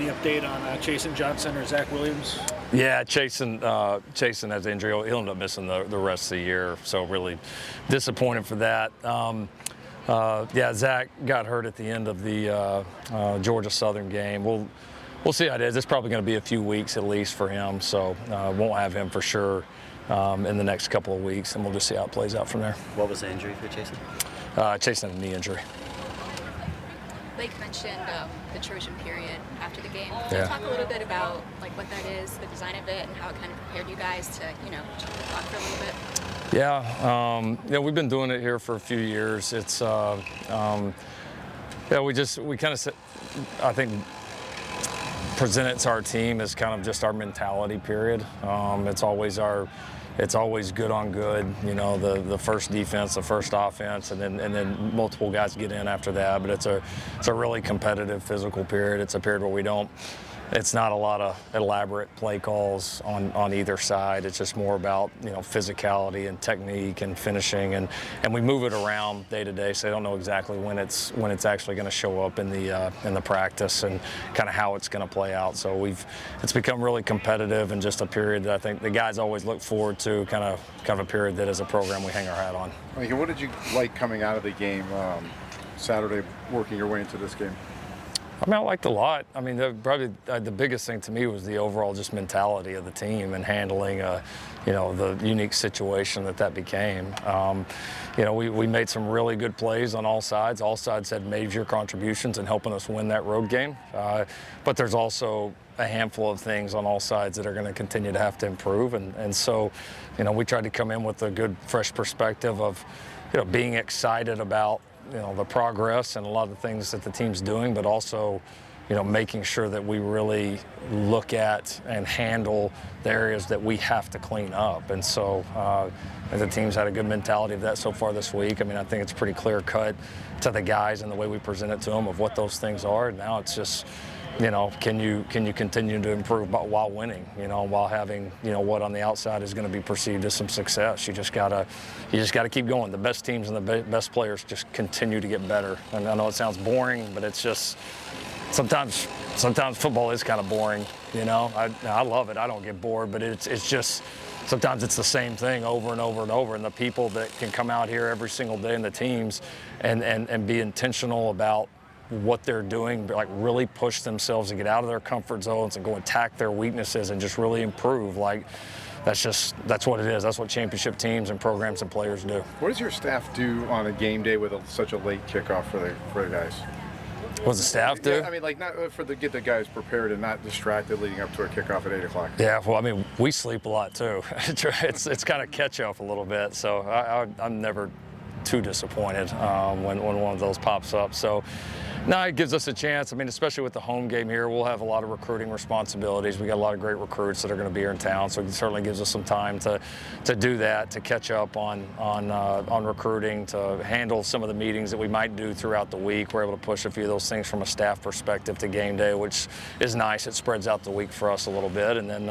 update on Chasen Johnson or Zach Williams? Yeah, Chasen has injury. He'll end up missing the rest of the year, so really disappointed for that. Yeah, Zach got hurt at the end of the Georgia Southern game. We'll see how it is. It's probably going to be a few weeks at least for him, so won't have him for sure in the next couple of weeks, and we'll just see how it plays out from there. What was the injury for Chasen? Chasen had a knee injury. Blake mentioned the Trojan period after the game. Can Yeah. you talk a little bit about what that is, the design of it, and how it kind of prepared you guys to check the clock for a little bit? Yeah, we've been doing it here for a few years. It's we kind of, I think, present it to our team as kind of just our mentality period. It's always good on good, the first defense, the first offense, and then multiple guys get in after that. But it's a really competitive physical period. It's a period where it's not a lot of elaborate play calls on either side. It's just more about physicality and technique and finishing, and we move it around day to day, so they don't know exactly when it's actually going to show up in the practice and kind of how it's going to play out. So it's become really competitive and just a period that I think the guys always look forward to, kind of a period that as a program we hang our hat on. What did you like coming out of the game Saturday, working your way into this game? I liked a lot. Probably the biggest thing to me was the overall just mentality of the team and handling, the unique situation that became. We made some really good plays on all sides. All sides had major contributions in helping us win that road game. But there's also a handful of things on all sides that are going to continue to have to improve. And so, we tried to come in with a good, fresh perspective of, being excited about the progress and a lot of the things that the team's doing, but also, making sure that we really look at and handle the areas that we have to clean up. And so the team's had a good mentality of that so far this week. I think it's pretty clear cut to the guys and the way we present it to them of what those things are. Now it's just, can you continue to improve while winning, while having, what on the outside is going to be perceived as some success. You just gotta keep going. The best teams and the best players just continue to get better. And I know it sounds boring, but it's just sometimes football is kind of boring. I love it. I don't get bored, but it's just sometimes it's the same thing over and over and over. And the people that can come out here every single day in the teams and be intentional about what they're doing, really push themselves to get out of their comfort zones and go attack their weaknesses and just really improve. That's what it is. That's what championship teams and programs and players do. What does your staff do on a game day with such a late kickoff for the guys? What does the staff do? Yeah, not get the guys prepared and not distracted leading up to a kickoff at 8 o'clock. Yeah, well, we sleep a lot too. It's kind of catch up a little bit, so I'm never too disappointed when one of those pops up. So, no, it gives us a chance. Especially with the home game here, we'll have a lot of recruiting responsibilities. We got a lot of great recruits that are going to be here in town, so it certainly gives us some time to do that, to catch up on recruiting, to handle some of the meetings that we might do throughout the week. We're able to push a few of those things from a staff perspective to game day, which is nice. It spreads out the week for us a little bit, and then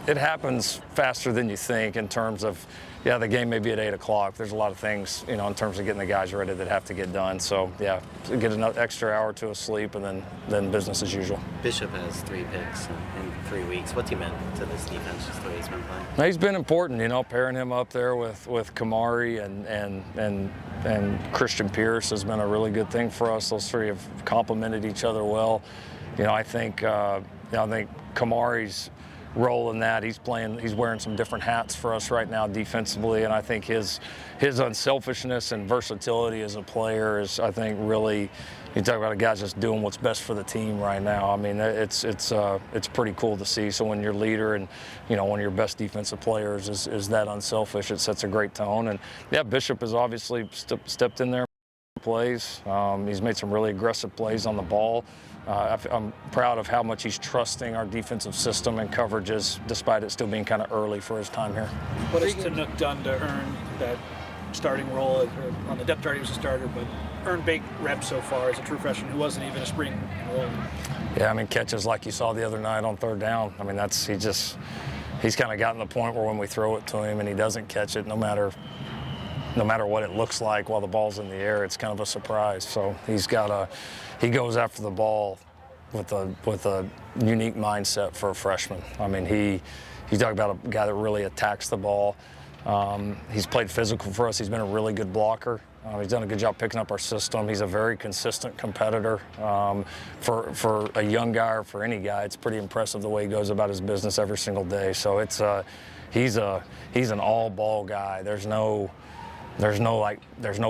it happens faster than you think in terms of. Yeah, the game may be at 8 o'clock. There's a lot of things, in terms of getting the guys ready that have to get done. So, yeah, get another extra hour or two of sleep, and then business as usual. Bishop has 3 picks in 3 weeks. What's he meant to this defense, just the way he's been playing? He's been important, pairing him up there with Kamari and Christian Pierce has been a really good thing for us. Those three have complemented each other well. I think Kamari's role in that. He's wearing some different hats for us right now defensively, and I think his unselfishness and versatility as a player is, I think, really, you talk about a guy just doing what's best for the team right now. It's pretty cool to see. So when your leader and one of your best defensive players is that unselfish, it sets a great tone. And yeah, Bishop has obviously stepped in there, plays. He's made some really aggressive plays on the ball. I'm proud of how much he's trusting our defensive system and coverages, despite it still being kind of early for his time here. What has Tanook done to earn that starting role? On the depth chart, he was a starter, but earned big reps so far as a true freshman who wasn't even a spring enrolled. Yeah, catches like you saw the other night on third down. He's kind of gotten to the point where when we throw it to him and he doesn't catch it, no matter no matter what it looks like while the ball's in the air, it's kind of a surprise. So he goes after the ball with a unique mindset for a freshman. I mean, you talk about a guy that really attacks the ball. He's played physical for us. He's been a really good blocker. He's done a good job picking up our system. He's a very consistent competitor. For a young guy or for any guy, it's pretty impressive the way he goes about his business every single day. So he's an all-ball guy. There's no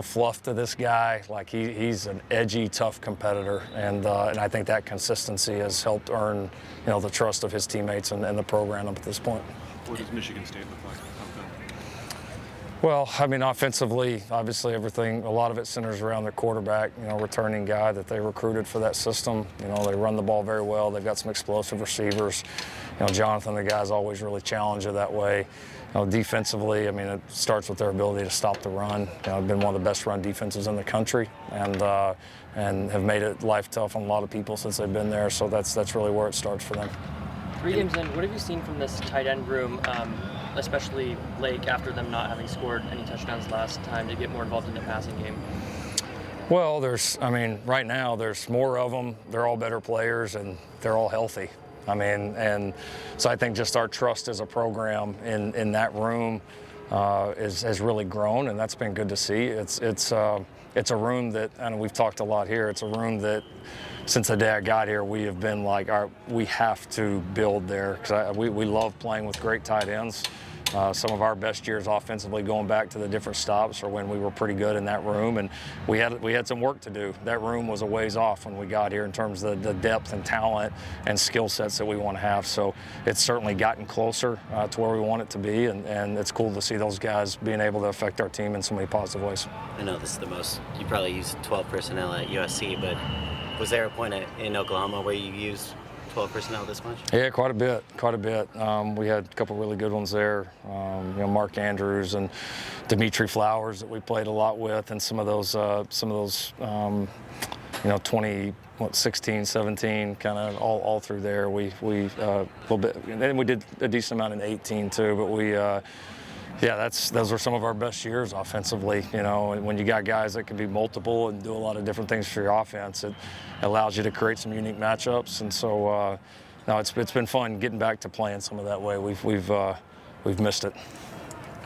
fluff to this guy. Like he's an edgy, tough competitor, and I think that consistency has helped earn the trust of his teammates and the program up at this point. What does Michigan State look like? Well, I mean, offensively, obviously a lot of it centers around their quarterback, returning guy that they recruited for that system. They run the ball very well. They've got some explosive receivers. Jonathan, the guy's always really challenged you that way. Defensively, I mean, it starts with their ability to stop the run. They've been one of the best run defenses in the country, and have made it life tough on a lot of people since they've been there. So that's really where it starts for them. 3 games in, what have you seen from this tight end room, especially Lake, after them not having scored any touchdowns last time, to get more involved in the passing game? Well, right now there's more of them. They're all better players, and they're all healthy. And so I think just our trust as a program in that room has really grown, and that's been good to see. It's a room that, and we've talked a lot here, it's a room that since the day I got here, we have been like, we have to build there, because we love playing with great tight ends. Some of our best years offensively, going back to the different stops, are when we were pretty good in that room, and we had some work to do. That room was a ways off when we got here in terms of the depth and talent and skill sets that we want to have. So it's certainly gotten closer to where we want it to be, and it's cool to see those guys being able to affect our team in so many positive ways. I know this is the most, you probably used 12 personnel at USC, but was there a point in Oklahoma where you used 12 personnel this much? Yeah, quite a bit. We had a couple really good ones there. Mark Andrews and Dimitri Flowers that we played a lot with, and some of those 16, 17, kind of all through there. We a little bit, and then we did a decent amount in 18 too. But those were some of our best years offensively. And when you got guys that can be multiple and do a lot of different things for your offense, it allows you to create some unique matchups. And so, it's been fun getting back to playing some of that way. We've missed it.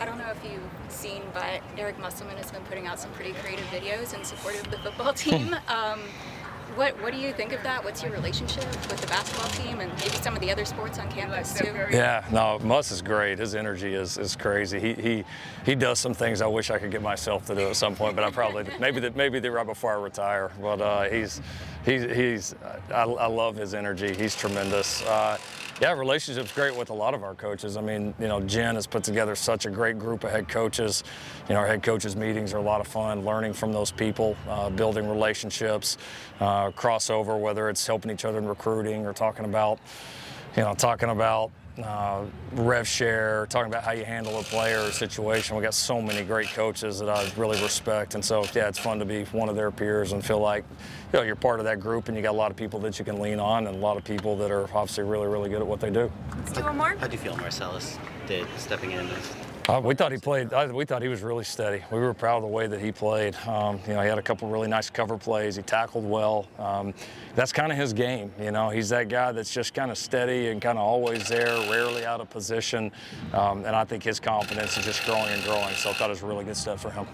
I don't know if you've seen, but Eric Musselman has been putting out some pretty creative videos in support of the football team. What do you think of that? What's your relationship with the basketball team and maybe some of the other sports on campus too? Yeah, no, Muss is great. His energy is crazy. He does some things I wish I could get myself to do at some point, but I probably maybe right before I retire. But I love his energy. He's tremendous. Relationship's great with a lot of our coaches. I mean, Jen has put together such a great group of head coaches. Our head coaches meetings are a lot of fun, learning from those people, building relationships, crossover, whether it's helping each other in recruiting or talking about rev share, talking about how you handle a player or situation. We got so many great coaches that I really respect, and so it's fun to be one of their peers and feel like you're part of that group, and you got a lot of people that you can lean on, and a lot of people that are obviously really, really good at what they do. Let's do one more. How do you feel Marcellus did stepping in this? We thought he was really steady. We were proud of the way that he played. He had a couple really nice cover plays. He tackled well. That's kind of his game. He's that guy that's just kind of steady and kind of always there, rarely out of position. And I think his confidence is just growing and growing. So I thought it was a really good step for him.